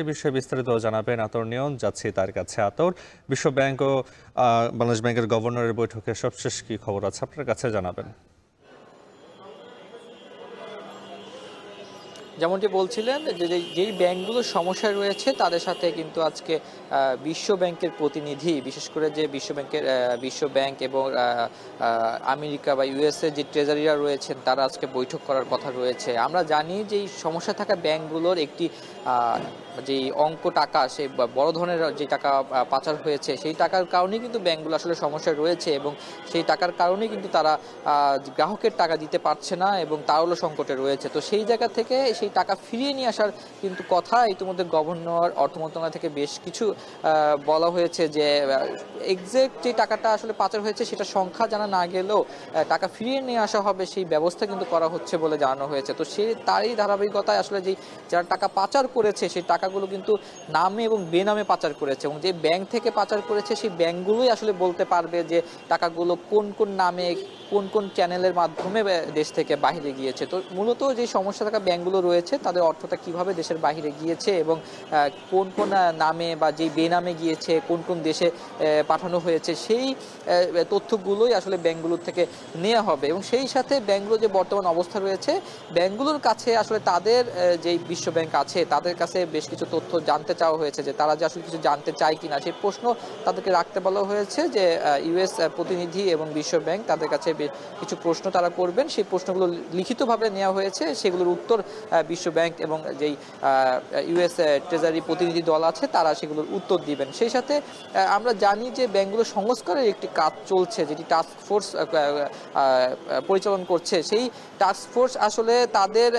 এই বিষয়ে বিস্তারিত জানাবেন আতর নিয়ন। যাচ্ছি তার কাছে। আতর, বিশ্ব ব্যাংক ও বাংলাদেশ ব্যাংকের গভর্নরের বৈঠকে সবশেষ কি খবর আছে আপনার কাছে জানাবেন। যেমনটি বলছিলেন যে যেই ব্যাংকগুলোর সমস্যায় রয়েছে তাদের সাথে কিন্তু আজকে বিশ্ব ব্যাংকের প্রতিনিধি, বিশেষ করে যে বিশ্ব ব্যাংক এবং আমেরিকা বা ইউএসএ যে ট্রেজারিরা রয়েছেন তারা আজকে বৈঠক করার কথা রয়েছে। আমরা জানি যে এই সমস্যা থাকা ব্যাংকগুলোর একটি যে অঙ্ক টাকা, সেই বড় ধরনের যে টাকা পাচার হয়েছে সেই টাকার কারণেই কিন্তু ব্যাংকগুলো আসলে সমস্যায় রয়েছে এবং সেই টাকার কারণেই কিন্তু তারা গ্রাহকের টাকা দিতে পারছে না এবং তারও সংকটে রয়েছে। তো সেই জায়গা থেকে সেই টাকা ফিরিয়ে নিয়ে আসার কিন্তু কথা ইতিমধ্যে গভর্নর, অর্থ মন্ত্রণালয় থেকে বেশ কিছু বলা হয়েছে যে এক্সাক্ট যে টাকাটা আসলে পাচার হয়েছে সেটা সংখ্যা জানা না গেলেও টাকা ফিরিয়ে নিয়ে আসা হবে সেই ব্যবস্থা কিন্তু করা হচ্ছে বলে জানানো হয়েছে। তো তারই ধারাবাহিকতায় আসলে যারা টাকা পাচার করেছে সেই টাকাগুলো কিন্তু নামে এবং বেনামে পাচার করেছে এবং যে ব্যাংক থেকে পাচার করেছে সেই ব্যাংকগুলোই আসলে বলতে পারবে যে টাকাগুলো কোন কোন নামে, কোন কোন চ্যানেলের মাধ্যমে দেশ থেকে বাহিরে গিয়েছে। তো মূলত যে সমস্যা থাকা ব্যাংকগুলো রয়েছে তাদের অর্থটা কিভাবে দেশের বাহিরে গিয়েছে এবং কোন কোন নামে বা যেই বেনামে গিয়েছে, কোন কোন দেশে পাঠানো হয়েছে, সেই তথ্যগুলোই আসলে ব্যাংকগুলোর থেকে নেওয়া হবে। এবং সেই সাথে ব্যাংকগুলো যে বর্তমান অবস্থা রয়েছে, ব্যাংকগুলোর কাছে আসলে তাদের যেই বিশ্ব ব্যাংক আছে তাদের কাছে বেশ কিছু তথ্য জানতে চাওয়া হয়েছে যে তারা যে আসলে কিছু জানতে চায় কিনা সেই প্রশ্ন তাদেরকে রাখতে বলা হয়েছে। যে ইউএস প্রতিনিধি এবং বিশ্ব ব্যাংক তাদের কাছে কিছু প্রশ্ন তারা করবেন, সেই প্রশ্নগুলো লিখিতভাবে নেওয়া হয়েছে, সেগুলোর উত্তর বিশ্ব ব্যাংক এবং যেই ইউএস ট্রেজারি প্রতিনিধি দল আছে তারা সেগুলোর উত্তর দিবেন। সেই সাথে আমরা জানি যে ব্যাংকগুলো সংস্কারের একটি কাজ চলছে, যেটি টাস্ক ফোর্স পরিচালন করছে। সেই টাস্ক ফোর্স আসলে তাদের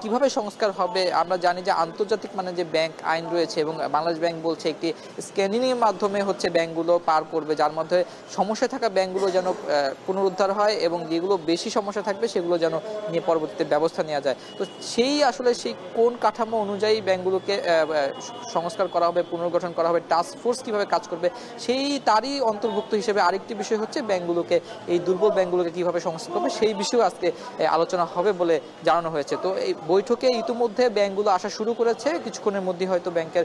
কিভাবে সংস্কার হবে, আমরা জানি যে আন্তর্জাতিক মানে যে ব্যাংক আইন রয়েছে এবং বাংলাদেশ ব্যাংক বলছে একটি স্ক্যানিংয়ের মাধ্যমে হচ্ছে ব্যাংকগুলো পার করবে, যার মধ্যে সমস্যা থাকা ব্যাংকগুলো যেন পুনরুদ্ধার হয় এবং যেগুলো বেশি সমস্যা থাকবে সেগুলো যেন নিয়ে পরবর্তীতে ব্যবস্থা নেওয়া যায়। তো সেই কোন কাঠামো অনুযায়ী ব্যাংকগুলোকে সংস্কার করা হবে, পুনর্গঠন করা হবে, টাস্ক ফোর্স কিভাবে কাজ করবে, তারই অন্তর্ভুক্ত হিসেবে আরেকটি বিষয় হচ্ছে ব্যাংকগুলোকে, এই দুর্বল ব্যাংকগুলোকে কিভাবে সংস্কার করবে সেই বিষয়ে আজকে আলোচনা হবে বলে জানানো হয়েছে। তো এই বৈঠকে ইতিমধ্যে ব্যাংকগুলো আসা শুরু করেছে, কিছুক্ষণের মধ্যে হয়তো ব্যাংকের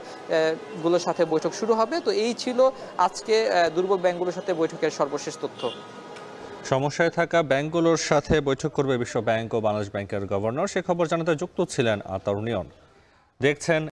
গুলোর সাথে বৈঠক শুরু হবে। তো এই ছিল আজকে দুর্বল ব্যাংকগুলোর সাথে বৈঠকের সর্বশেষ তথ্য। সমস্যায় থাকা ব্যাংকগুলোর সাথে বৈঠক করবে বিশ্ব ব্যাংক ও বাংলাদেশ ব্যাংকের গভর্নর, সে খবর জানাতে যুক্ত ছিলেন আতর নিয়ন। দেখছেন